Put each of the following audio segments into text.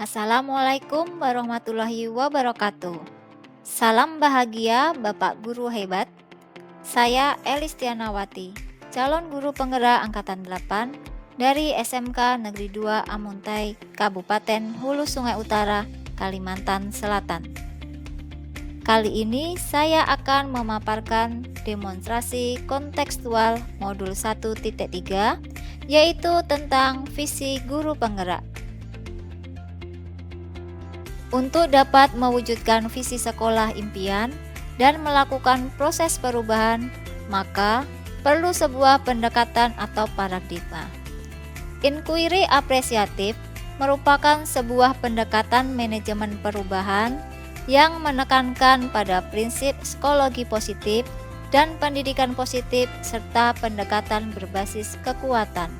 Assalamualaikum warahmatullahi wabarakatuh. Salam bahagia Bapak Guru hebat. Saya Elistianawati, calon guru penggerak angkatan 8 dari SMK Negeri 2 Amuntai, Kabupaten Hulu Sungai Utara, Kalimantan Selatan. Kali ini saya akan memaparkan demonstrasi kontekstual modul 1.3, yaitu tentang visi guru penggerak. Untuk dapat mewujudkan visi sekolah impian dan melakukan proses perubahan, maka perlu sebuah pendekatan atau paradigma. Inquiry apresiatif merupakan sebuah pendekatan manajemen perubahan yang menekankan pada prinsip psikologi positif dan pendidikan positif serta pendekatan berbasis kekuatan.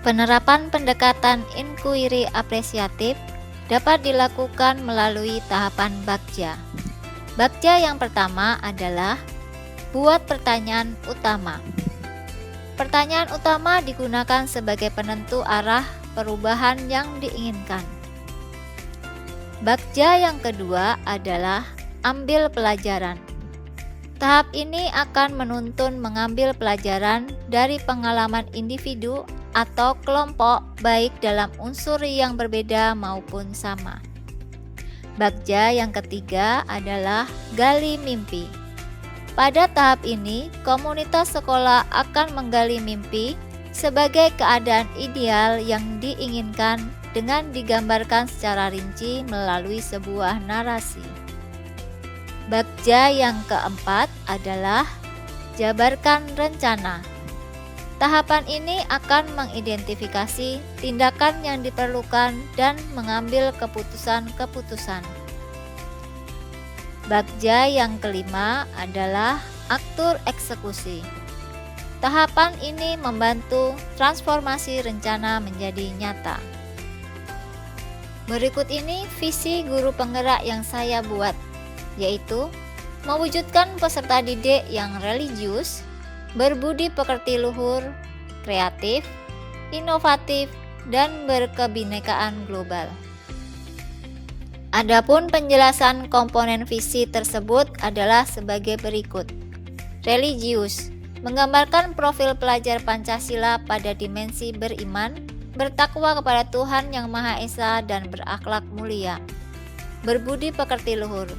Penerapan pendekatan inquiry apresiatif dapat dilakukan melalui tahapan Bagja. Bagja yang pertama adalah buat pertanyaan utama. Pertanyaan utama digunakan sebagai penentu arah perubahan yang diinginkan. Bagja yang kedua adalah ambil pelajaran. Tahap ini akan menuntun mengambil pelajaran dari pengalaman individu atau kelompok baik dalam unsur yang berbeda maupun sama. Bagja yang ketiga adalah gali mimpi. Pada tahap ini, komunitas sekolah akan menggali mimpi sebagai keadaan ideal yang diinginkan dengan digambarkan secara rinci melalui sebuah narasi. Bagja yang keempat adalah jabarkan rencana. Tahapan ini akan mengidentifikasi tindakan yang diperlukan dan mengambil keputusan-keputusan. Bagja yang kelima adalah atur eksekusi. Tahapan ini membantu transformasi rencana menjadi nyata. Berikut ini visi guru penggerak yang saya buat, yaitu mewujudkan peserta didik yang religius, berbudi pekerti luhur, kreatif, inovatif, dan berkebinekaan global. Adapun penjelasan komponen visi tersebut adalah sebagai berikut. Religius menggambarkan profil pelajar Pancasila pada dimensi beriman, bertakwa kepada Tuhan Yang Maha Esa dan berakhlak mulia. Berbudi pekerti luhur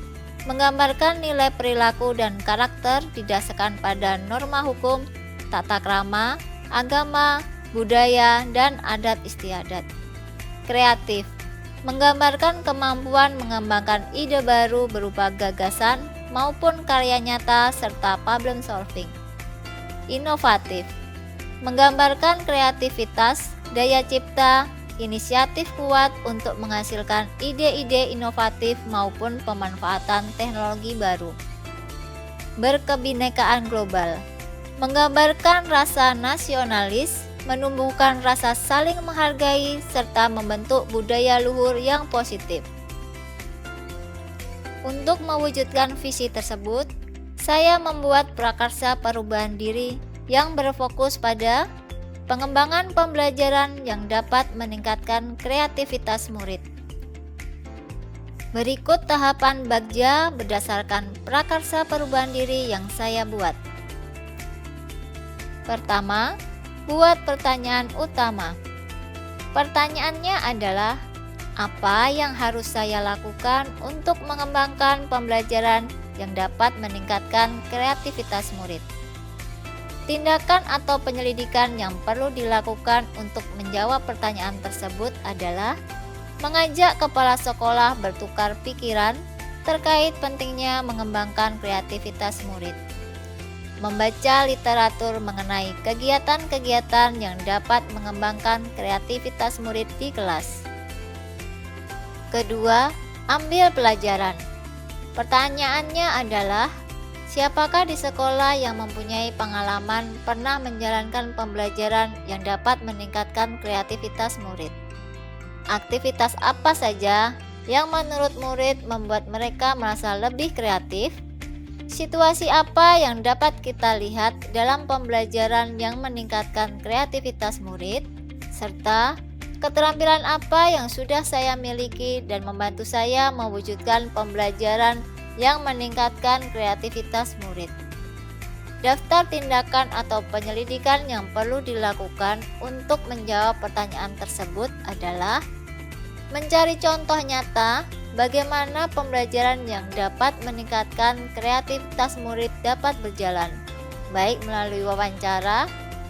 menggambarkan nilai perilaku dan karakter didasarkan pada norma hukum, tata krama, agama, budaya, dan adat istiadat. Kreatif menggambarkan kemampuan mengembangkan ide baru berupa gagasan maupun karya nyata serta problem solving. Inovatif menggambarkan kreativitas, daya cipta, inisiatif kuat untuk menghasilkan ide-ide inovatif maupun pemanfaatan teknologi baru. Berkebinekaan global menggambarkan rasa nasionalis, menumbuhkan rasa saling menghargai, serta membentuk budaya luhur yang positif. Untuk mewujudkan visi tersebut, saya membuat prakarsa perubahan diri yang berfokus pada pengembangan pembelajaran yang dapat meningkatkan kreativitas murid. Berikut tahapan Bagja berdasarkan prakarsa perubahan diri yang saya buat. Pertama, buat pertanyaan utama. Pertanyaannya adalah, apa yang harus saya lakukan untuk mengembangkan pembelajaran yang dapat meningkatkan kreativitas murid? Tindakan atau penyelidikan yang perlu dilakukan untuk menjawab pertanyaan tersebut adalah mengajak kepala sekolah bertukar pikiran terkait pentingnya mengembangkan kreativitas murid, membaca literatur mengenai kegiatan-kegiatan yang dapat mengembangkan kreativitas murid di kelas. Kedua, ambil pelajaran. Pertanyaannya adalah, siapakah di sekolah yang mempunyai pengalaman pernah menjalankan pembelajaran yang dapat meningkatkan kreativitas murid? Aktivitas apa saja yang menurut murid membuat mereka merasa lebih kreatif? Situasi apa yang dapat kita lihat dalam pembelajaran yang meningkatkan kreativitas murid? Serta Keterampilan apa yang sudah saya miliki dan membantu saya mewujudkan pembelajaran yang meningkatkan kreativitas murid? Daftar tindakan atau penyelidikan yang perlu dilakukan untuk menjawab pertanyaan tersebut adalah mencari contoh nyata bagaimana pembelajaran yang dapat meningkatkan kreativitas murid dapat berjalan, baik melalui wawancara,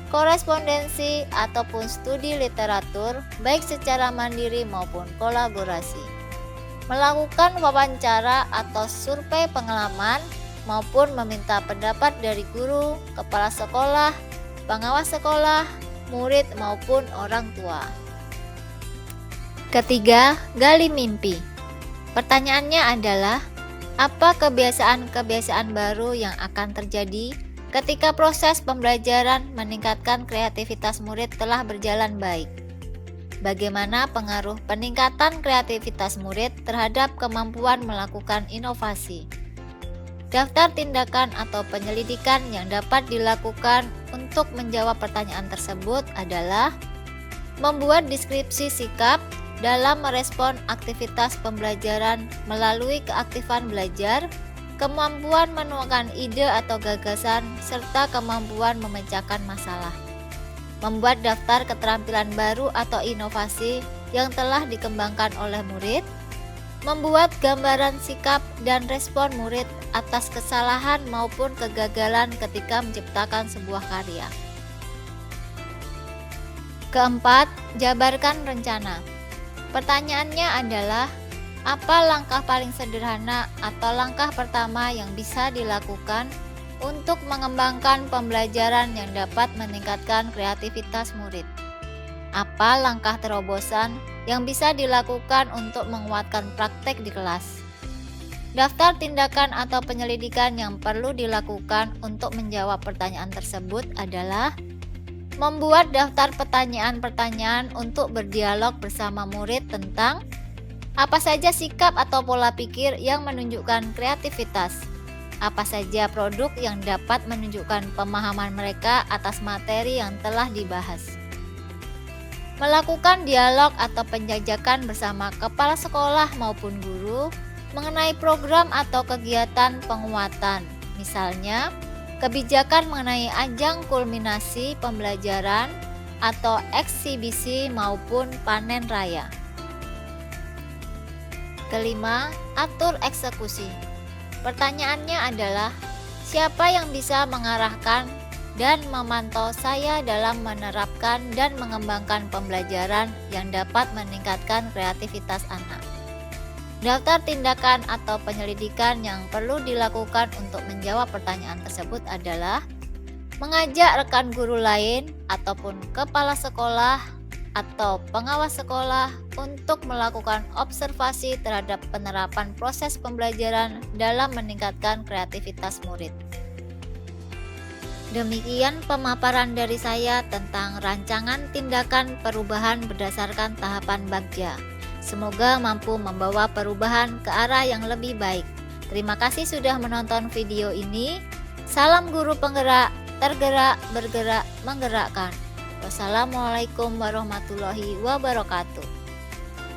korespondensi, ataupun studi literatur, baik secara mandiri maupun kolaborasi. Melakukan wawancara atau survei pengalaman maupun meminta pendapat dari guru, kepala sekolah, pengawas sekolah, murid maupun orang tua. Ketiga, gali mimpi. Pertanyaannya adalah, apa kebiasaan-kebiasaan baru yang akan terjadi ketika proses pembelajaran meningkatkan kreativitas murid telah berjalan baik? Bagaimana pengaruh peningkatan kreativitas murid terhadap kemampuan melakukan inovasi? Daftar tindakan atau penyelidikan yang dapat dilakukan untuk menjawab pertanyaan tersebut adalah membuat deskripsi sikap dalam merespon aktivitas pembelajaran melalui keaktifan belajar, kemampuan menuangkan ide atau gagasan, serta kemampuan memecahkan masalah. Membuat daftar keterampilan baru atau inovasi yang telah dikembangkan oleh murid, membuat gambaran sikap dan respon murid atas kesalahan maupun kegagalan ketika menciptakan sebuah karya. Keempat, jabarkan rencana. Pertanyaannya adalah, apa langkah paling sederhana atau langkah pertama yang bisa dilakukan untuk mengembangkan pembelajaran yang dapat meningkatkan kreativitas murid? Apa langkah terobosan yang bisa dilakukan untuk menguatkan praktek di kelas? Daftar tindakan atau penyelidikan yang perlu dilakukan untuk menjawab pertanyaan tersebut adalah membuat daftar pertanyaan-pertanyaan untuk berdialog bersama murid tentang apa saja sikap atau pola pikir yang menunjukkan kreativitas, apa saja produk yang dapat menunjukkan pemahaman mereka atas materi yang telah dibahas. Melakukan dialog atau penjajakan bersama kepala sekolah maupun guru mengenai program atau kegiatan penguatan, misalnya kebijakan mengenai ajang kulminasi pembelajaran atau eksibisi maupun panen raya. Kelima, atur eksekusi. Pertanyaannya adalah, siapa yang bisa mengarahkan dan memantau saya dalam menerapkan dan mengembangkan pembelajaran yang dapat meningkatkan kreativitas anak? Daftar tindakan atau penyelidikan yang perlu dilakukan untuk menjawab pertanyaan tersebut adalah mengajak rekan guru lain ataupun kepala sekolah atau pengawas sekolah untuk melakukan observasi terhadap penerapan proses pembelajaran dalam meningkatkan kreativitas murid. Demikian pemaparan dari saya tentang rancangan tindakan perubahan berdasarkan tahapan Bagja. Semoga mampu membawa perubahan ke arah yang lebih baik. Terima kasih sudah menonton video ini. Salam guru penggerak, tergerak, bergerak, menggerakkan. Wassalamualaikum warahmatullahi wabarakatuh.